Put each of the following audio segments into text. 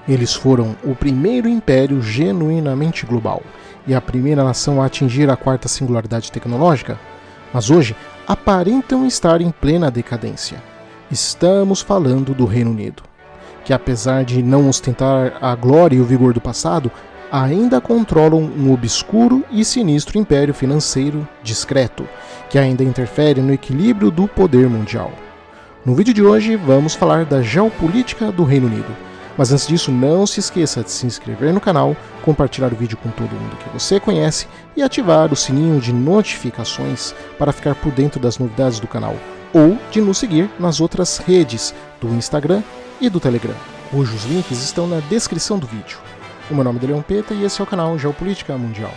Eles foram o primeiro império genuinamente global e a primeira nação a atingir a quarta singularidade tecnológica, mas hoje aparentam estar em plena decadência. Estamos falando do Reino Unido, que apesar de não ostentar a glória e o vigor do passado, ainda controlam um obscuro e sinistro império financeiro discreto, que ainda interfere no equilíbrio do poder mundial. No vídeo de hoje vamos falar da geopolítica do Reino Unido, mas antes disso não se esqueça de se inscrever no canal, compartilhar o vídeo com todo mundo que você conhece e ativar o sininho de notificações para ficar por dentro das novidades do canal, ou de nos seguir nas outras redes do Instagram e do Telegram, cujos links estão na descrição do vídeo. O meu nome é Leon Peta e esse é o canal Geopolítica Mundial.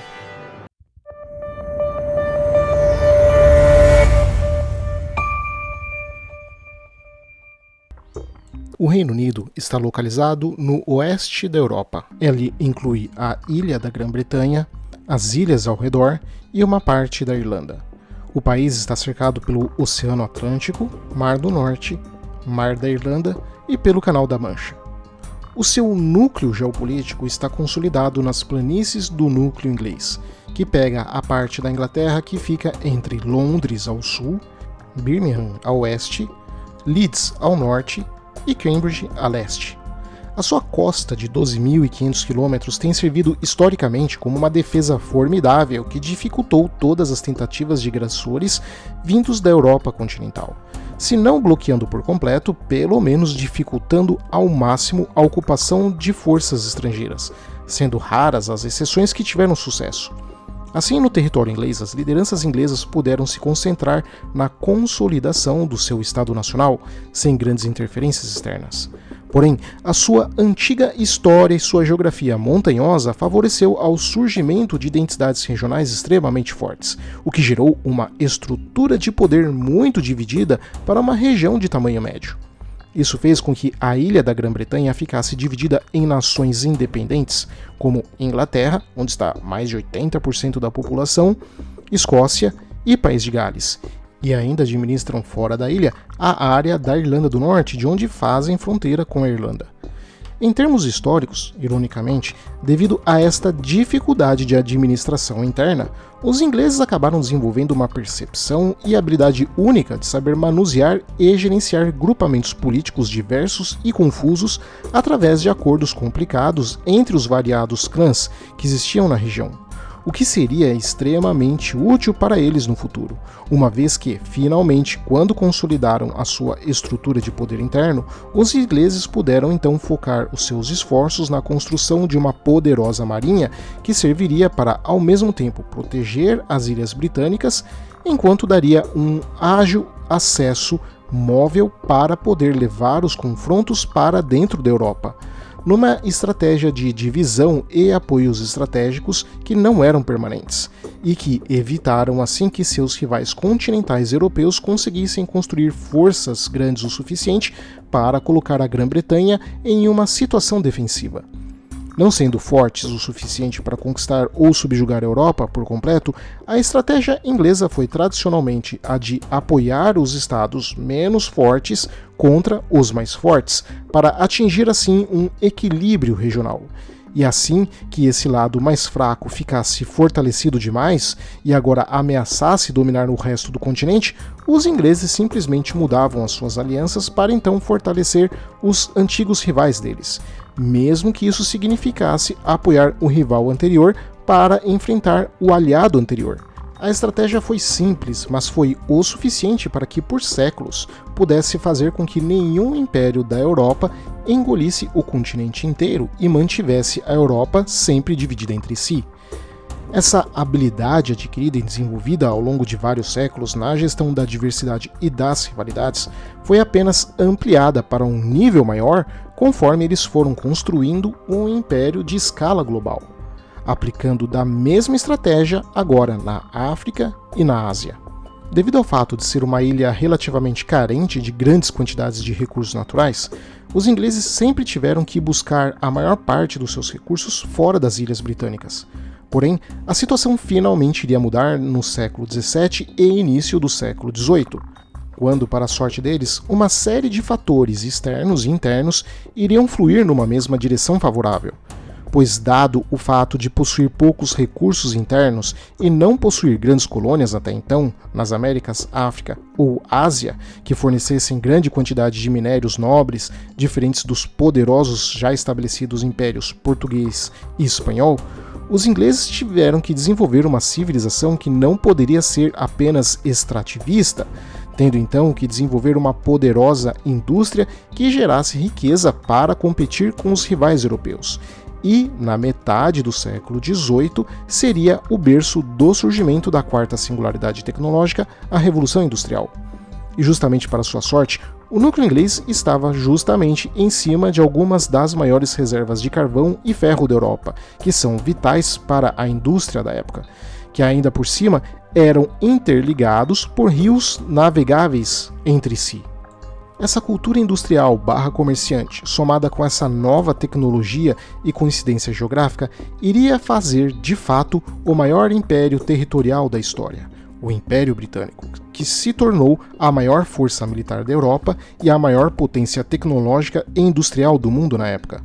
O Reino Unido está localizado no oeste da Europa. Ele inclui a Ilha da Grã-Bretanha, as ilhas ao redor e uma parte da Irlanda. O país está cercado pelo Oceano Atlântico, Mar do Norte, Mar da Irlanda e pelo Canal da Mancha. O seu núcleo geopolítico está consolidado nas planícies do núcleo inglês, que pega a parte da Inglaterra que fica entre Londres ao sul, Birmingham ao oeste, Leeds ao norte e Cambridge a leste. A sua costa de 12.500 km tem servido historicamente como uma defesa formidável que dificultou todas as tentativas de agressores vindos da Europa continental, se não bloqueando por completo, pelo menos dificultando ao máximo a ocupação de forças estrangeiras, sendo raras as exceções que tiveram sucesso. Assim, no território inglês, as lideranças inglesas puderam se concentrar na consolidação do seu Estado Nacional, sem grandes interferências externas. Porém, a sua antiga história e sua geografia montanhosa favoreceu ao surgimento de identidades regionais extremamente fortes, o que gerou uma estrutura de poder muito dividida para uma região de tamanho médio. Isso fez com que a Ilha da Grã-Bretanha ficasse dividida em nações independentes, como Inglaterra, onde está mais de 80% da população, Escócia e País de Gales, e ainda administram fora da ilha a área da Irlanda do Norte, de onde fazem fronteira com a Irlanda. Em termos históricos, ironicamente, devido a esta dificuldade de administração interna, os ingleses acabaram desenvolvendo uma percepção e habilidade única de saber manusear e gerenciar grupamentos políticos diversos e confusos através de acordos complicados entre os variados clãs que existiam na região, o que seria extremamente útil para eles no futuro, uma vez que, finalmente, quando consolidaram a sua estrutura de poder interno, os ingleses puderam então focar os seus esforços na construção de uma poderosa marinha que serviria para, ao mesmo tempo, proteger as ilhas britânicas, enquanto daria um ágil acesso móvel para poder levar os confrontos para dentro da Europa, numa estratégia de divisão e apoios estratégicos que não eram permanentes, e que evitaram assim que seus rivais continentais europeus conseguissem construir forças grandes o suficiente para colocar a Grã-Bretanha em uma situação defensiva. Não sendo fortes o suficiente para conquistar ou subjugar a Europa por completo, a estratégia inglesa foi tradicionalmente a de apoiar os estados menos fortes contra os mais fortes, para atingir assim um equilíbrio regional. E assim que esse lado mais fraco ficasse fortalecido demais e agora ameaçasse dominar o resto do continente, os ingleses simplesmente mudavam as suas alianças para então fortalecer os antigos rivais deles, mesmo que isso significasse apoiar o rival anterior para enfrentar o aliado anterior. A estratégia foi simples, mas foi o suficiente para que, por séculos, pudesse fazer com que nenhum império da Europa engolisse o continente inteiro e mantivesse a Europa sempre dividida entre si. Essa habilidade adquirida e desenvolvida ao longo de vários séculos na gestão da diversidade e das rivalidades foi apenas ampliada para um nível maior conforme eles foram construindo um império de escala global, aplicando da mesma estratégia agora na África e na Ásia. Devido ao fato de ser uma ilha relativamente carente de grandes quantidades de recursos naturais, os ingleses sempre tiveram que buscar a maior parte dos seus recursos fora das ilhas britânicas. Porém, a situação finalmente iria mudar no século XVII e início do século XVIII, quando, para a sorte deles, uma série de fatores externos e internos iriam fluir numa mesma direção favorável. Pois, dado o fato de possuir poucos recursos internos e não possuir grandes colônias até então, nas Américas, África ou Ásia, que fornecessem grande quantidade de minérios nobres, diferentes dos poderosos já estabelecidos impérios português e espanhol, os ingleses tiveram que desenvolver uma civilização que não poderia ser apenas extrativista, tendo então que desenvolver uma poderosa indústria que gerasse riqueza para competir com os rivais europeus. E, na metade do século XVIII, seria o berço do surgimento da quarta singularidade tecnológica, a Revolução Industrial. E justamente para sua sorte, o núcleo inglês estava justamente em cima de algumas das maiores reservas de carvão e ferro da Europa, que são vitais para a indústria da época, que ainda por cima eram interligados por rios navegáveis entre si. Essa cultura industrial /comerciante, somada com essa nova tecnologia e coincidência geográfica, iria fazer, de fato, o maior império territorial da história, o Império Britânico, que se tornou a maior força militar da Europa e a maior potência tecnológica e industrial do mundo na época.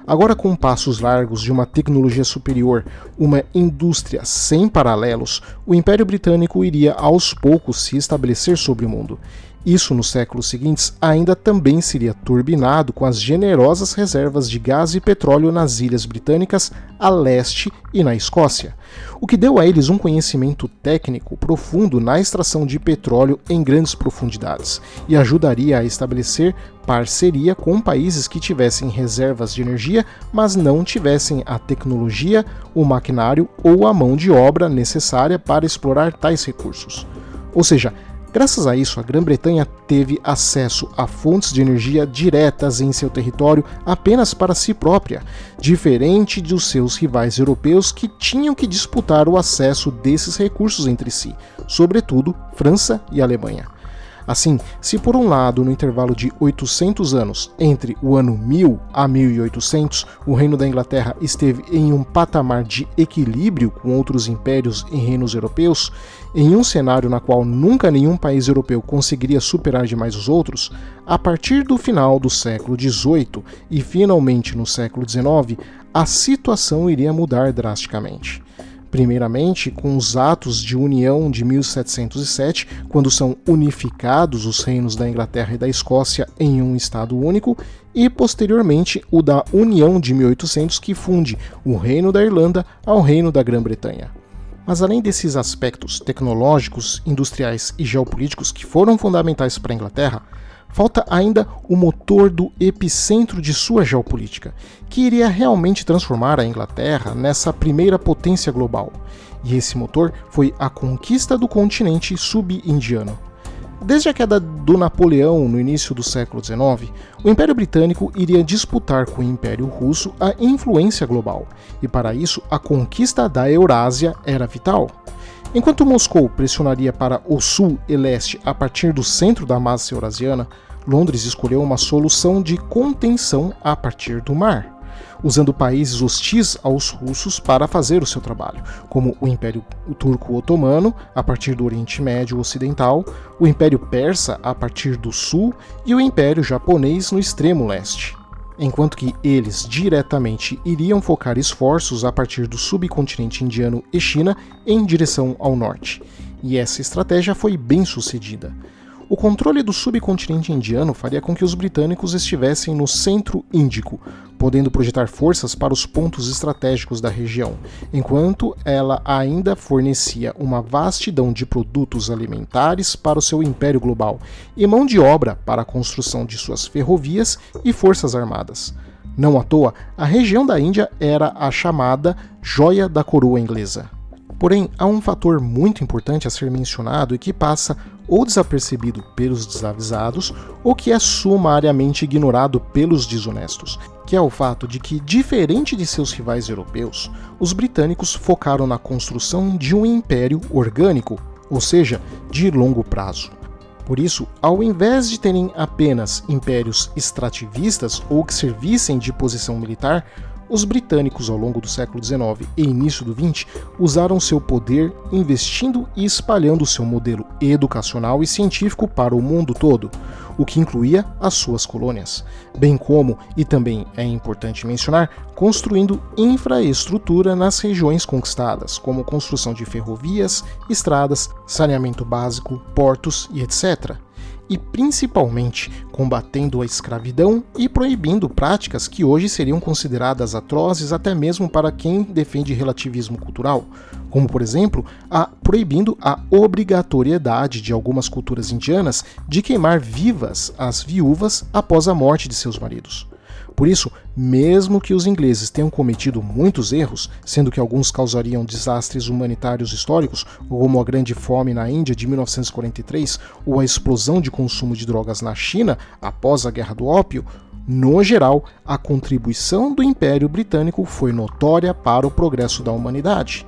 Agora, com passos largos de uma tecnologia superior, uma indústria sem paralelos, o Império Britânico iria aos poucos se estabelecer sobre o mundo. Isso, nos séculos seguintes, ainda também seria turbinado com as generosas reservas de gás e petróleo nas ilhas britânicas a leste e na Escócia, o que deu a eles um conhecimento técnico profundo na extração de petróleo em grandes profundidades e ajudaria a estabelecer parceria com países que tivessem reservas de energia, mas não tivessem a tecnologia, o maquinário ou a mão de obra necessária para explorar tais recursos. Ou seja, graças a isso, a Grã-Bretanha teve acesso a fontes de energia diretas em seu território apenas para si própria, diferente dos seus rivais europeus que tinham que disputar o acesso desses recursos entre si, sobretudo França e Alemanha. Assim, se por um lado, no intervalo de 800 anos, entre o ano 1000 a 1800, o Reino da Inglaterra esteve em um patamar de equilíbrio com outros impérios e reinos europeus, em um cenário na qual nunca nenhum país europeu conseguiria superar demais os outros, a partir do final do século XVIII e finalmente no século XIX, a situação iria mudar drasticamente. Primeiramente, com os atos de união de 1707, quando são unificados os reinos da Inglaterra e da Escócia em um Estado único, e posteriormente o da União de 1800, que funde o Reino da Irlanda ao Reino da Grã-Bretanha. Mas além desses aspectos tecnológicos, industriais e geopolíticos que foram fundamentais para a Inglaterra, falta ainda o motor do epicentro de sua geopolítica, que iria realmente transformar a Inglaterra nessa primeira potência global. E esse motor foi a conquista do continente sub-indiano. Desde a queda do Napoleão no início do século XIX, o Império Britânico iria disputar com o Império Russo a influência global, e para isso a conquista da Eurásia era vital. Enquanto Moscou pressionaria para o sul e leste a partir do centro da massa eurasiana, Londres escolheu uma solução de contenção a partir do mar, usando países hostis aos russos para fazer o seu trabalho, como o Império Turco-Otomano, a partir do Oriente Médio Ocidental, o Império Persa, a partir do sul, e o Império Japonês no extremo leste. Enquanto que eles diretamente iriam focar esforços a partir do subcontinente indiano e China em direção ao norte. E essa estratégia foi bem sucedida. O controle do subcontinente indiano faria com que os britânicos estivessem no centro índico, podendo projetar forças para os pontos estratégicos da região, enquanto ela ainda fornecia uma vastidão de produtos alimentares para o seu império global e mão de obra para a construção de suas ferrovias e forças armadas. Não à toa, a região da Índia era a chamada joia da coroa inglesa. Porém, há um fator muito importante a ser mencionado e que passa ou desapercebido pelos desavisados ou que é sumariamente ignorado pelos desonestos, que é o fato de que, diferente de seus rivais europeus, os britânicos focaram na construção de um império orgânico, ou seja, de longo prazo. Por isso, ao invés de terem apenas impérios extrativistas ou que servissem de posição militar, Os britânicos, ao longo do século XIX e início do XX, usaram seu poder investindo e espalhando seu modelo educacional e científico para o mundo todo, o que incluía as suas colônias, bem como, e também é importante mencionar, construindo infraestrutura nas regiões conquistadas, como construção de ferrovias, estradas, saneamento básico, portos e etc. E principalmente combatendo a escravidão e proibindo práticas que hoje seriam consideradas atrozes até mesmo para quem defende relativismo cultural, como por exemplo, proibindo a obrigatoriedade de algumas culturas indianas de queimar vivas as viúvas após a morte de seus maridos. Por isso, mesmo que os ingleses tenham cometido muitos erros, sendo que alguns causariam desastres humanitários históricos, como a Grande Fome na Índia de 1943 ou a explosão de consumo de drogas na China após a Guerra do Ópio, no geral, a contribuição do Império Britânico foi notória para o progresso da humanidade.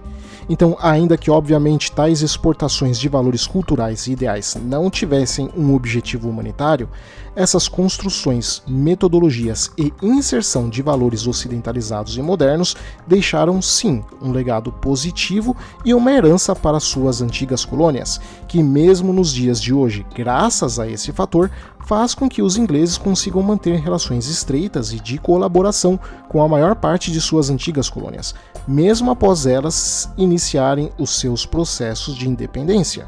Então, ainda que obviamente tais exportações de valores culturais e ideais não tivessem um objetivo humanitário, essas construções, metodologias e inserção de valores ocidentalizados e modernos deixaram sim um legado positivo e uma herança para suas antigas colônias, que mesmo nos dias de hoje, graças a esse fator, faz com que os ingleses consigam manter relações estreitas e de colaboração com a maior parte de suas antigas colônias, mesmo após elas iniciarem os seus processos de independência.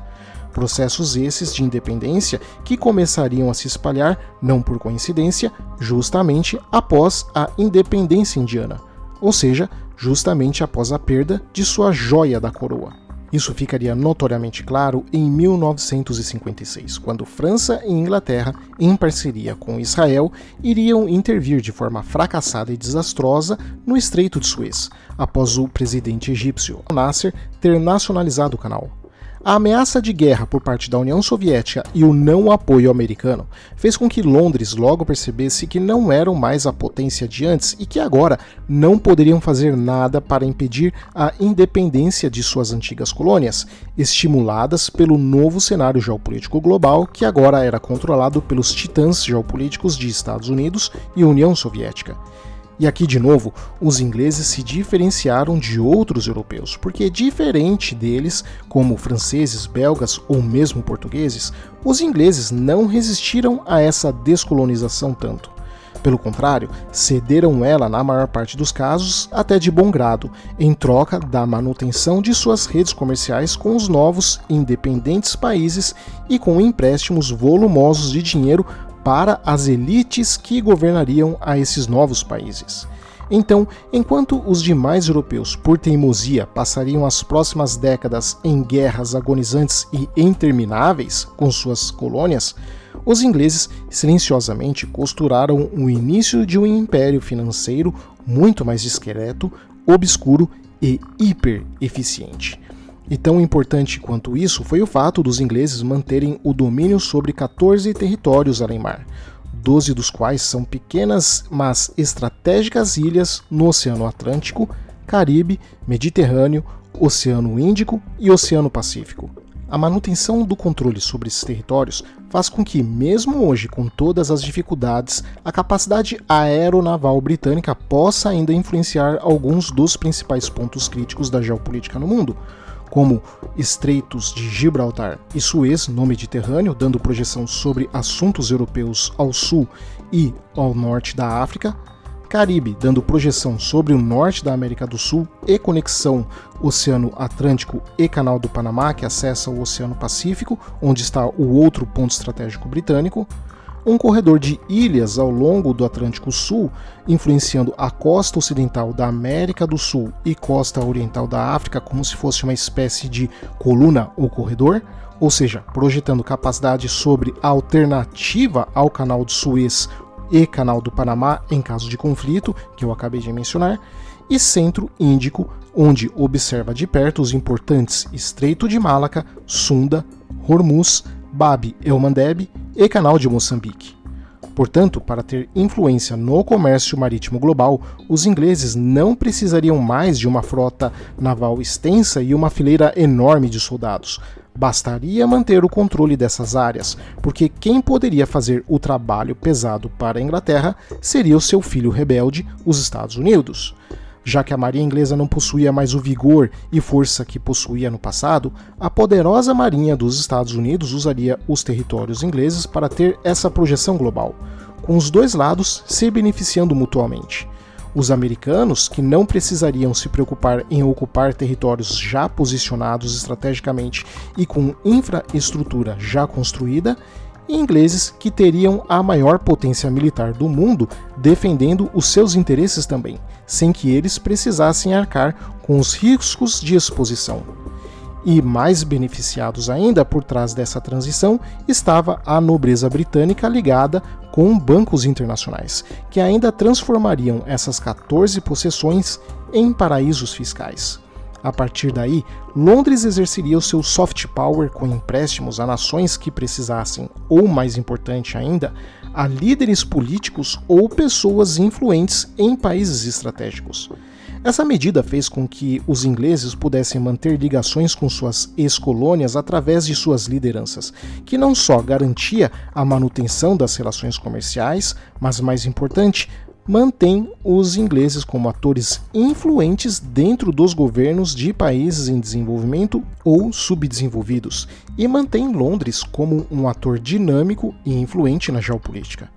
Processos esses de independência que começariam a se espalhar, não por coincidência, justamente após a independência indiana, ou seja, justamente após a perda de sua joia da coroa. Isso ficaria notoriamente claro em 1956, quando França e Inglaterra, em parceria com Israel, iriam intervir de forma fracassada e desastrosa no Estreito de Suez, após o presidente egípcio Nasser ter nacionalizado o canal. A ameaça de guerra por parte da União Soviética e o não apoio americano fez com que Londres logo percebesse que não eram mais a potência de antes e que agora não poderiam fazer nada para impedir a independência de suas antigas colônias, estimuladas pelo novo cenário geopolítico global que agora era controlado pelos titãs geopolíticos de Estados Unidos e União Soviética. E aqui, de novo, os ingleses se diferenciaram de outros europeus, porque diferente deles, como franceses, belgas ou mesmo portugueses, os ingleses não resistiram a essa descolonização tanto. Pelo contrário, cederam ela, na maior parte dos casos, até de bom grado, em troca da manutenção de suas redes comerciais com os novos independentes países e com empréstimos volumosos de dinheiro para as elites que governariam a esses novos países. Então, enquanto os demais europeus, por teimosia, passariam as próximas décadas em guerras agonizantes e intermináveis com suas colônias, os ingleses silenciosamente costuraram o início de um império financeiro muito mais discreto, obscuro e hiper eficiente. E tão importante quanto isso foi o fato dos ingleses manterem o domínio sobre 14 territórios além-mar, 12 dos quais são pequenas, mas estratégicas ilhas no Oceano Atlântico, Caribe, Mediterrâneo, Oceano Índico e Oceano Pacífico. A manutenção do controle sobre esses territórios faz com que, mesmo hoje com todas as dificuldades, a capacidade aeronaval britânica possa ainda influenciar alguns dos principais pontos críticos da geopolítica no mundo, como Estreitos de Gibraltar e Suez no Mediterrâneo, dando projeção sobre assuntos europeus ao sul e ao norte da África, Caribe, dando projeção sobre o norte da América do Sul e conexão Oceano Atlântico e Canal do Panamá, que acessa o Oceano Pacífico, onde está o outro ponto estratégico britânico, um corredor de ilhas ao longo do Atlântico Sul, influenciando a costa ocidental da América do Sul e costa oriental da África como se fosse uma espécie de coluna ou corredor, ou seja, projetando capacidade sobre a alternativa ao Canal de Suez e Canal do Panamá em caso de conflito, que eu acabei de mencionar, e Centro Índico, onde observa de perto os importantes Estreito de Malaca, Sunda, Hormuz, Bab el-Mandeb e Canal de Moçambique. Portanto, para ter influência no comércio marítimo global, os ingleses não precisariam mais de uma frota naval extensa e uma fileira enorme de soldados, Bastaria manter o controle dessas áreas, porque quem poderia fazer o trabalho pesado para a Inglaterra seria o seu filho rebelde, os Estados Unidos. Já que a marinha inglesa não possuía mais o vigor e força que possuía no passado, a poderosa marinha dos Estados Unidos usaria os territórios ingleses para ter essa projeção global, com os dois lados se beneficiando mutuamente. Os americanos, que não precisariam se preocupar em ocupar territórios já posicionados estrategicamente e com infraestrutura já construída, e ingleses, que teriam a maior potência militar do mundo defendendo os seus interesses também, sem que eles precisassem arcar com os riscos de exposição. E mais beneficiados ainda por trás dessa transição estava a nobreza britânica ligada com bancos internacionais, que ainda transformariam essas 14 possessões em paraísos fiscais. A partir daí, Londres exerceria o seu soft power com empréstimos a nações que precisassem, ou mais importante ainda, a líderes políticos ou pessoas influentes em países estratégicos. Essa medida fez com que os ingleses pudessem manter ligações com suas ex-colônias através de suas lideranças, que não só garantia a manutenção das relações comerciais, mas mais importante, mantém os ingleses como atores influentes dentro dos governos de países em desenvolvimento ou subdesenvolvidos e mantém Londres como um ator dinâmico e influente na geopolítica.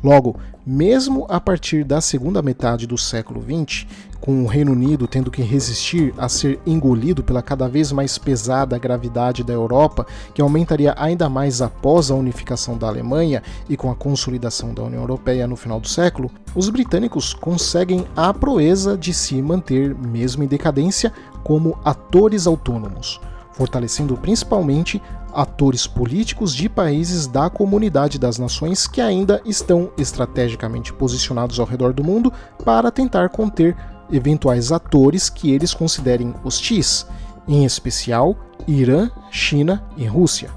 Logo, mesmo a partir da segunda metade do século XX, com o Reino Unido tendo que resistir a ser engolido pela cada vez mais pesada gravidade da Europa, que aumentaria ainda mais após a unificação da Alemanha e com a consolidação da União Europeia no final do século, os britânicos conseguem a proeza de se manter, mesmo em decadência, como atores autônomos, fortalecendo principalmente atores políticos de países da Comunidade das Nações que ainda estão estrategicamente posicionados ao redor do mundo para tentar conter eventuais atores que eles considerem hostis, em especial Irã, China e Rússia.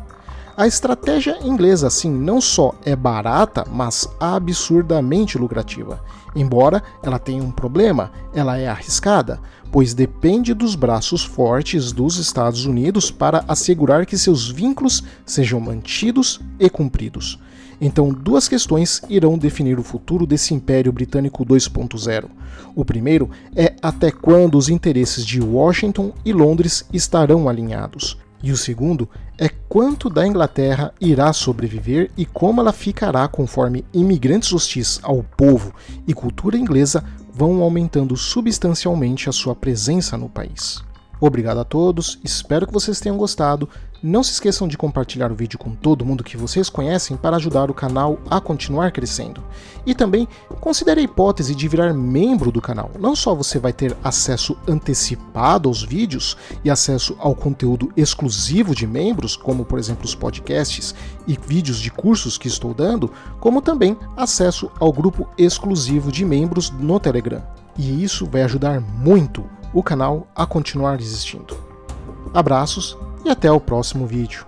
A estratégia inglesa, assim, não só é barata, mas absurdamente lucrativa. Embora ela tenha um problema, ela é arriscada, pois depende dos braços fortes dos Estados Unidos para assegurar que seus vínculos sejam mantidos e cumpridos. Então, duas questões irão definir o futuro desse Império Britânico 2.0. O primeiro é até quando os interesses de Washington e Londres estarão alinhados. E o segundo é quanto da Inglaterra irá sobreviver e como ela ficará conforme imigrantes hostis ao povo e cultura inglesa vão aumentando substancialmente a sua presença no país. Obrigado a todos, espero que vocês tenham gostado. Não se esqueçam de compartilhar o vídeo com todo mundo que vocês conhecem para ajudar o canal a continuar crescendo. E também considere a hipótese de virar membro do canal. Não só você vai ter acesso antecipado aos vídeos e acesso ao conteúdo exclusivo de membros, como por exemplo os podcasts e vídeos de cursos que estou dando, como também acesso ao grupo exclusivo de membros no Telegram. E isso vai ajudar muito o canal a continuar existindo. Abraços e até o próximo vídeo.